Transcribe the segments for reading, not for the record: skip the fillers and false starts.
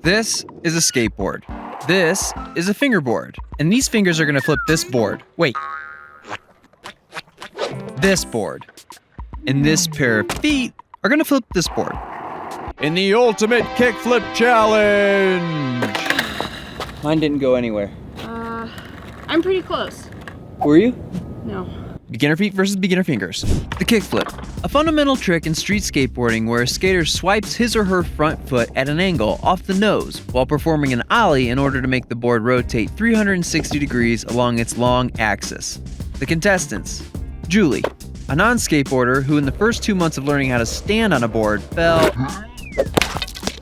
This is a skateboard. This is a fingerboard. And these fingers are gonna flip this board. Wait. This board. And this pair of feet are gonna flip this board. In the ultimate kickflip challenge! Mine didn't go anywhere. I'm pretty close. Were you? No. Beginner feet versus beginner fingers. The kickflip. A fundamental trick in street skateboarding where a skater swipes his or her front foot at an angle off the nose while performing an ollie in order to make the board rotate 360 degrees along its long axis. The contestants. Julie, a non-skateboarder who in the first 2 months of learning how to stand on a board fell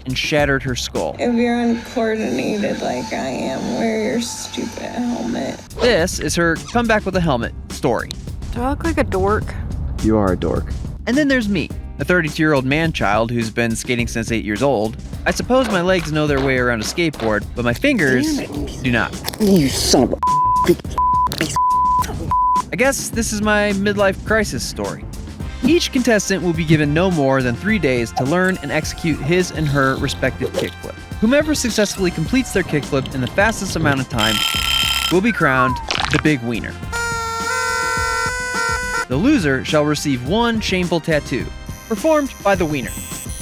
and shattered her skull. If you're uncoordinated like I am, wear your stupid helmet. This is her comeback with a helmet story. Do I look like a dork? You are a dork. And then there's me, a 32-year-old man-child who's been skating since 8 years old. I suppose my legs know their way around a skateboard, but my fingers do not. You son of a... I guess this is my midlife crisis story. Each contestant will be given no more than 3 days to learn and execute his and her respective kickflip. Whomever successfully completes their kickflip in the fastest amount of time will be crowned the big wiener. The loser shall receive one shameful tattoo, performed by the wiener.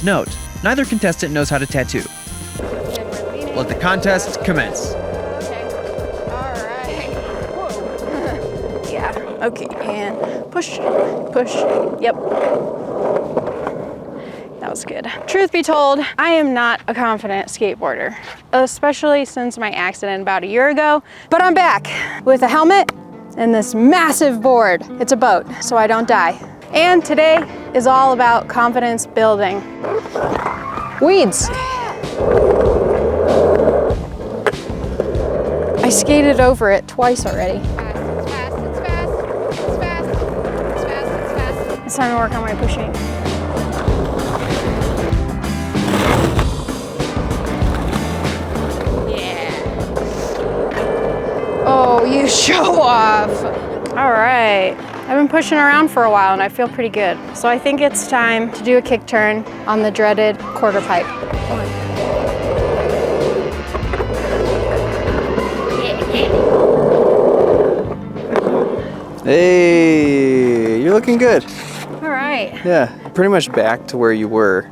Note, neither contestant knows how to tattoo. Let the contest commence. Okay. Alright. Whoa. Yeah. Okay. And push. Push. Yep. That was good. Truth be told, I am not a confident skateboarder, especially since my accident about a year ago. But I'm back with a helmet and this massive board. It's a boat, so I don't die. And today is all about confidence building. Weeds. I skated over it twice already. It's time to work on my pushing. Oh, you show off. All right. I've been pushing around for a while and I feel pretty good. So I think it's time to do a kick turn on the dreaded quarter pipe. Hey, you're looking good. All right. Yeah, pretty much back to where you were,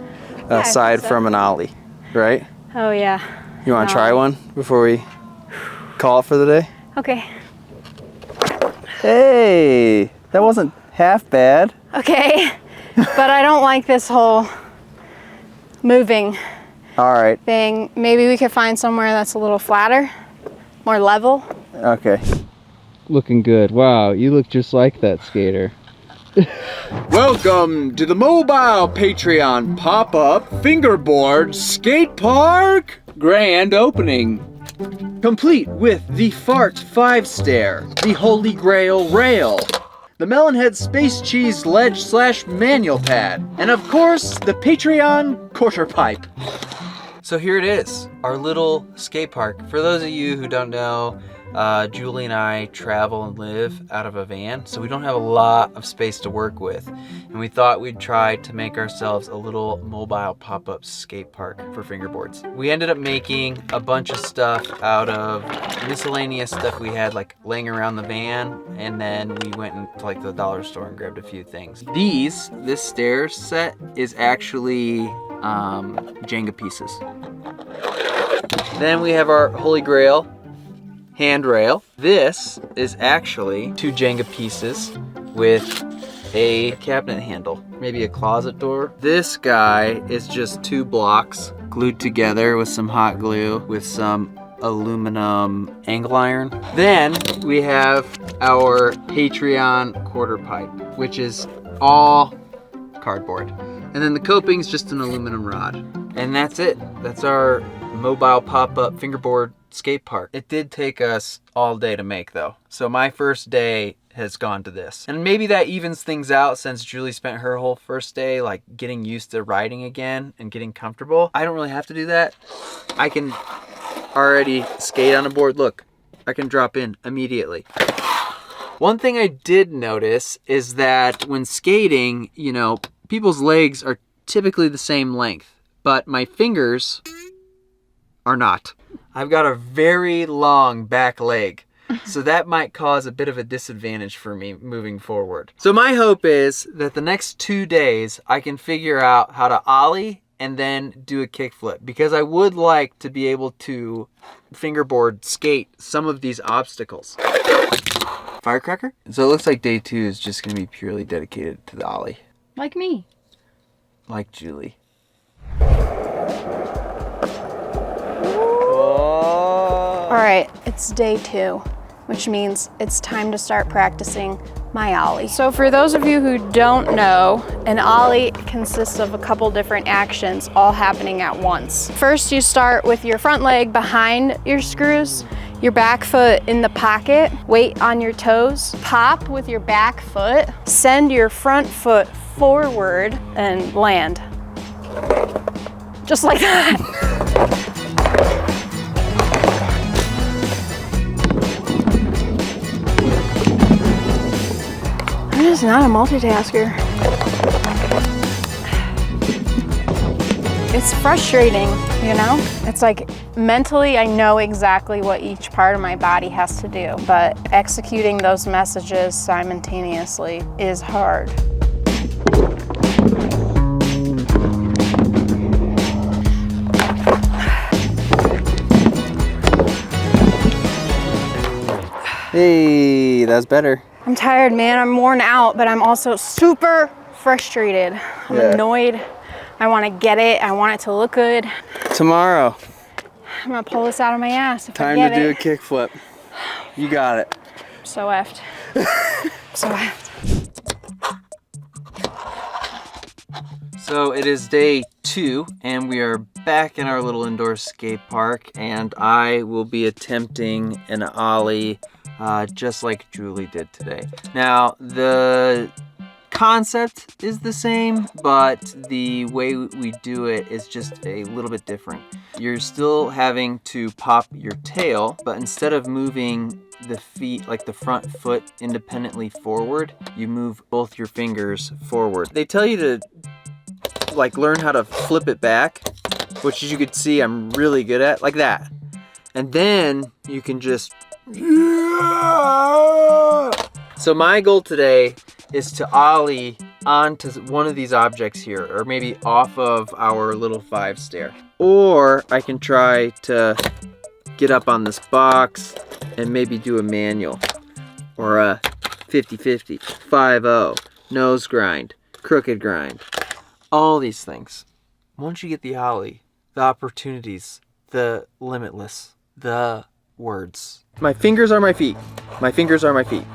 aside from an ollie, right? Oh yeah. You want to try one before we call it for the day? Okay. Hey, that wasn't half bad. Okay. But I don't like this whole moving All right. thing. Maybe we could find somewhere that's a little flatter, more level. Okay. Looking good. Wow, you look just like that skater. Welcome to the mobile Patreon pop-up fingerboard skate park grand opening. Complete with the Fart 5 stair, the Holy Grail rail, the Melonhead Space Cheese ledge / manual pad, and of course, the Patreon quarter pipe. So here it is, our little skate park. For those of you who don't know, Julie and I travel and live out of a van, so we don't have a lot of space to work with. And we thought we'd try to make ourselves a little mobile pop-up skate park for fingerboards. We ended up making a bunch of stuff out of miscellaneous stuff we had like laying around the van, and then we went into like the dollar store and grabbed a few things. This stair set is actually Jenga pieces. Then we have our Holy Grail handrail. This is actually 2 Jenga pieces with a cabinet handle, maybe a closet door. This guy is just 2 blocks glued together with some hot glue with some aluminum angle iron. Then we have our Patreon quarter pipe, which is all cardboard. And then the coping's just an aluminum rod. And that's it. That's our mobile pop-up fingerboard skate park. It did take us all day to make though. So my first day has gone to this. And maybe that evens things out since Julie spent her whole first day like getting used to riding again and getting comfortable. I don't really have to do that. I can already skate on a board. Look, I can drop in immediately. One thing I did notice is that when skating, you know, people's legs are typically the same length, but my fingers are not. I've got a very long back leg, so that might cause a bit of a disadvantage for me moving forward. So my hope is that the next 2 days I can figure out how to ollie and then do a kickflip, because I would like to be able to fingerboard skate some of these obstacles. Firecracker? So it looks like day 2 is just going to be purely dedicated to the ollie. Like me. Like Julie. All right, it's day 2, which means it's time to start practicing my ollie. So for those of you who don't know, an ollie consists of a couple different actions all happening at once. First, you start with your front leg behind your screws, your back foot in the pocket, weight on your toes, pop with your back foot, send your front foot forward and land. Just like that. I'm just not a multitasker. It's frustrating, you know? It's like mentally I know exactly what each part of my body has to do, but executing those messages simultaneously is hard. Hey, that's better. I'm tired, man. I'm worn out, but I'm also super frustrated. I'm annoyed. I want to get it. I want it to look good. Tomorrow. I'm gonna pull this out of my ass if I Time get to do a it. kickflip. You got it. So effed. So effed. So it is day 2 and we are back in our little indoor skate park, and I will be attempting an ollie just like Julie did today. Now the concept is the same, but the way we do it is just a little bit different. You're still having to pop your tail, but instead of moving the feet, like the front foot independently forward, you move both your fingers forward. They tell you to like learn how to flip it back, which as you can see I'm really good at, like that. And then you can just... So my goal today is to ollie onto one of these objects here, or maybe off of our little 5 stair. Or I can try to get up on this box and maybe do a manual, or a 50-50, 5-0, nose grind, crooked grind. All these things. Once you get the ollie, the opportunities, the limitless, the words. My fingers are my feet. My fingers are my feet.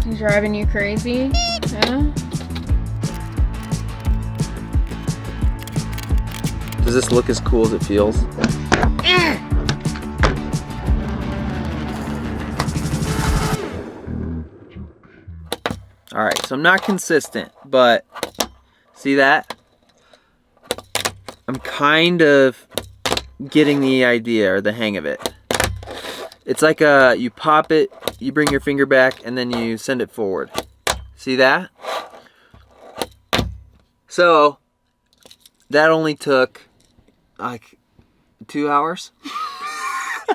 He's driving you crazy? Yeah? Does this look as cool as it feels? All right, so I'm not consistent, but see that? I'm kind of getting the idea or the hang of it. It's like you pop it, you bring your finger back, and then you send it forward. See that? So that only took like 2 hours.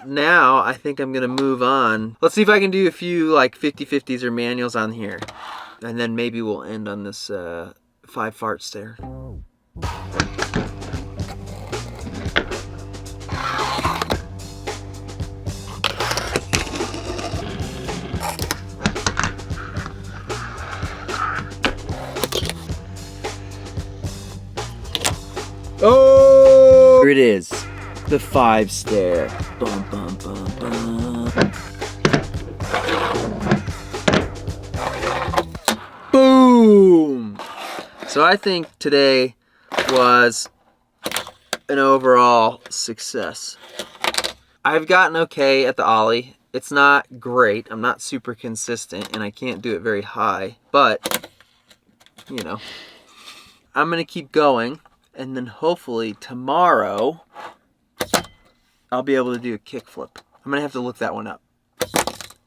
Now I think I'm gonna move on. Let's see if I can do a few like 50-50s or manuals on here, and then maybe we'll end on this 5 fart stair. Oh! Here it is, the 5 stair. Bum, bum, bum, bum. Boom! So I think today was an overall success. I've gotten okay at the ollie. It's not great. I'm not super consistent and I can't do it very high, but you know, I'm gonna keep going. And then hopefully tomorrow I'll be able to do a kickflip. I'm gonna have to look that one up,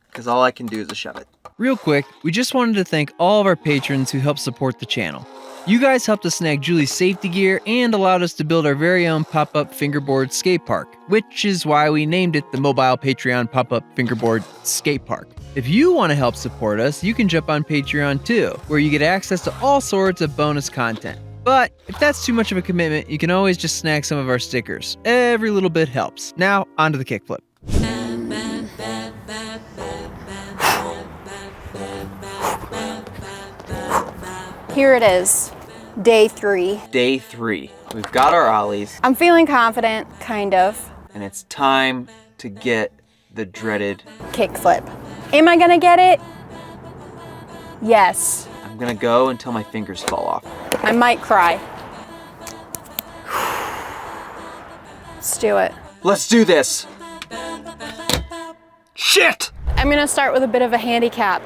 because all I can do is a shove it. Real quick, we just wanted to thank all of our patrons who helped support the channel. You guys helped us snag Julie's safety gear and allowed us to build our very own pop-up fingerboard skate park, which is why we named it the Mobile Patreon Pop-Up Fingerboard Skate Park. If you want to help support us, you can jump on Patreon too, where you get access to all sorts of bonus content. But if that's too much of a commitment, you can always just snag some of our stickers. Every little bit helps. Now, on to the kickflip. Here it is, day 3. Day 3. We've got our ollies, I'm feeling confident, kind of. and it's time to get the dreaded. Kickflip. Am I gonna get it? Yes. I'm gonna go until my fingers fall off. I might cry. Let's do it. Let's do this. Shit! I'm gonna start with a bit of a handicap.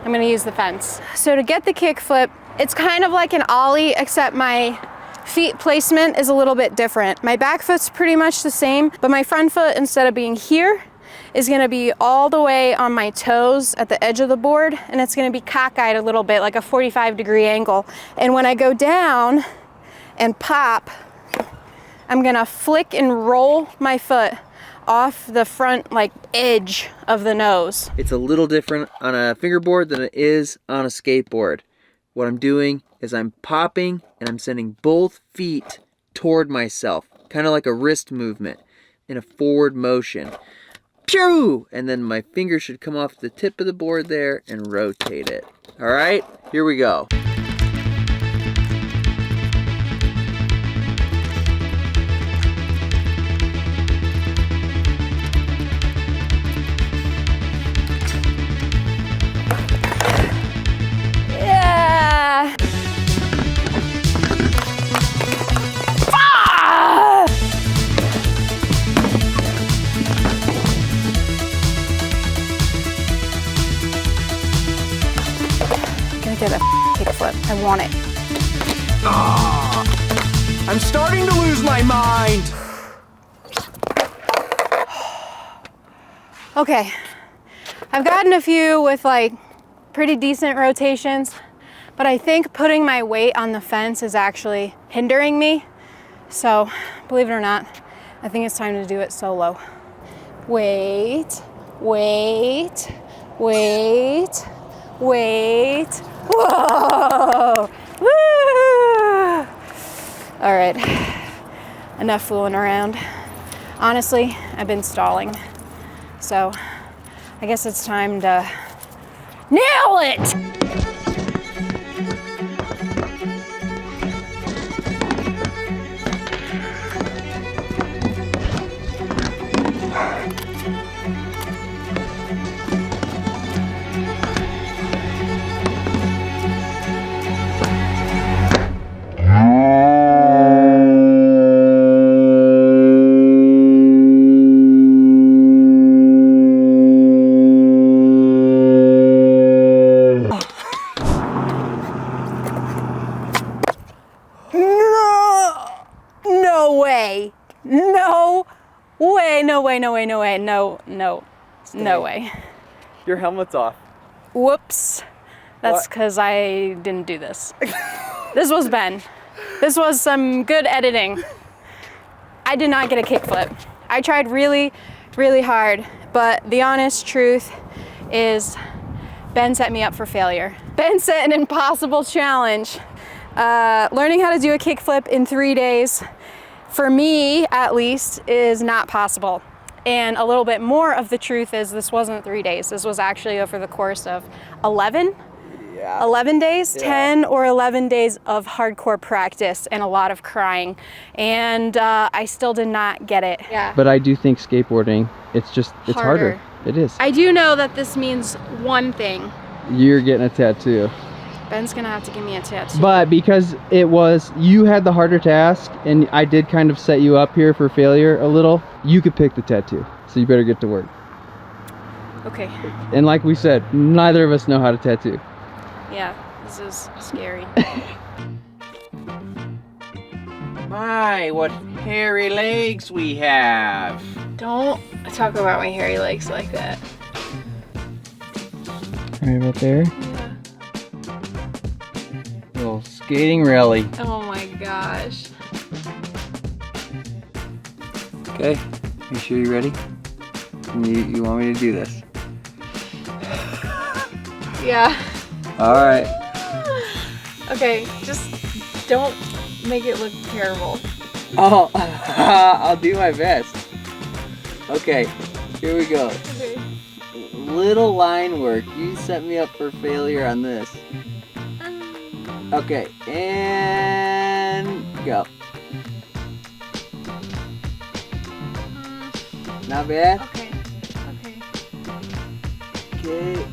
I'm gonna use the fence. So to get the kickflip, it's kind of like an ollie, except my feet placement is a little bit different. My back foot's pretty much the same, but my front foot, instead of being here, is gonna be all the way on my toes at the edge of the board, and it's gonna be cockeyed a little bit, like a 45-degree angle. And when I go down and pop, I'm gonna flick and roll my foot off the front like edge of the nose. It's a little different on a fingerboard than it is on a skateboard. What I'm doing is I'm popping and I'm sending both feet toward myself, kind of like a wrist movement in a forward motion. Pew! And then my finger should come off the tip of the board there and rotate it. All right, here we go. Get a kickflip. I want it. I'm starting to lose my mind. Okay, I've gotten a few with like pretty decent rotations, but I think putting my weight on the fence is actually hindering me. So, believe it or not, I think it's time to do it solo. Wait, wait, wait, wait. Whoa! Woo! All right, enough fooling around. Honestly, I've been stalling. So, I guess it's time to nail it! No way. Your helmet's off. Whoops. That's because I didn't do this. This was Ben. This was some good editing. I did not get a kickflip. I tried really, really hard, but the honest truth is Ben set me up for failure. Ben set an impossible challenge. Learning how to do a kickflip in 3 days, for me at least, is not possible. And a little bit more of the truth is this wasn't 3 days. This was actually over the course of 11 days, 10 or 11 days of hardcore practice and a lot of crying. And I still did not get it. Yeah. But I do think skateboarding, it's harder. It is. I do know that this means one thing. You're getting a tattoo. Ben's gonna have to give me a tattoo. But because you had the harder task and I did kind of set you up here for failure a little, you could pick the tattoo. So you better get to work. Okay. And like we said, neither of us know how to tattoo. Yeah, this is scary. My, what hairy legs we have. Don't talk about my hairy legs like that. Right about there. Yeah. Little skating rally. Oh my gosh. Okay, you sure you're ready? You want me to do this? Yeah. All right. Okay, just don't make it look terrible. Oh, I'll do my best. Okay, here we go. Okay. Little line work. You set me up for failure on this. Okay, and go. Not bad? Okay. Okay. Okay.